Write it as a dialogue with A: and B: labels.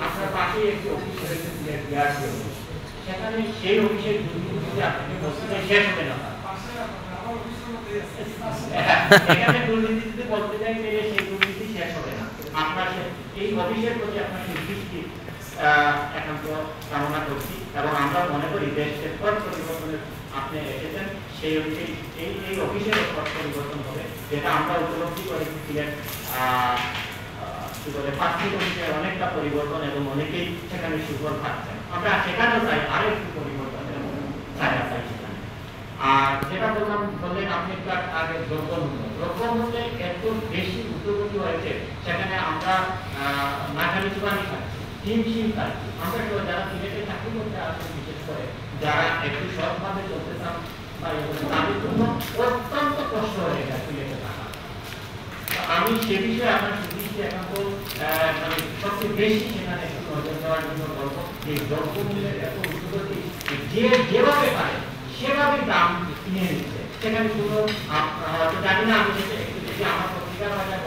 A: আপনার পাশেই একটি অফিস রয়েছে বিআরটি অফিস, সেখানে সেই অফিসের দুর্নীতি আপনাকে বলতে শেষ হবে না। এখানে দুর্নীতি যদি বলতে যাই তাহলে সেই দুর্নীতি শেষ হবে না। আপনার এই অফিসের প্রতি আপনার দৃষ্টি একান্ত কামনা করছি এবং আমরা মনে করি দেশের পথ পরিবর্তনের আপনি এসেছেন, সেই এই অফিসের পথ পরিবর্তন হবে, যেটা আমরা উপলব্ধি করেছিলেন প্রাথমিক অফিসের অনেকটা পরিবর্তন এবং অনেকেই সেখানে সুফল পাচ্ছেন। আমরা সেখানেও চাই আরো একটু পরিবর্তন এবং ছায়া চাই সেখানে। আর যেটা বললেন আপনি একটু আগে দ্রব্যমূল্যে এত বেশি উদ্যোগী হয়েছে, সেখানে আমরা নাকানি চুবানি খাচ্ছি, হিমশিম খাচ্ছি। আমরা যারা সিলেটে চাকরি করতে আসেন, বিশেষ করে যারা একটু সৎভাবে চলতে চান তাদের জন্য অত্যন্ত কষ্ট হয়ে গেছে সিলেটে থাকা। আমি সে বিষয়ে আপনার সুদৃষ্টি একান্ত মানে সবচেয়ে বেশি সেখানে একটু নজর দেওয়ার জন্য বলবো যে দ্রব্যমূল্যের এত উদ্যোগী যেভাবে পারে সেভাবে দাম কিনে নিচ্ছে। সেখানে কোনো জানি না, আমি একটু যদি আমার পত্রিকার বাজার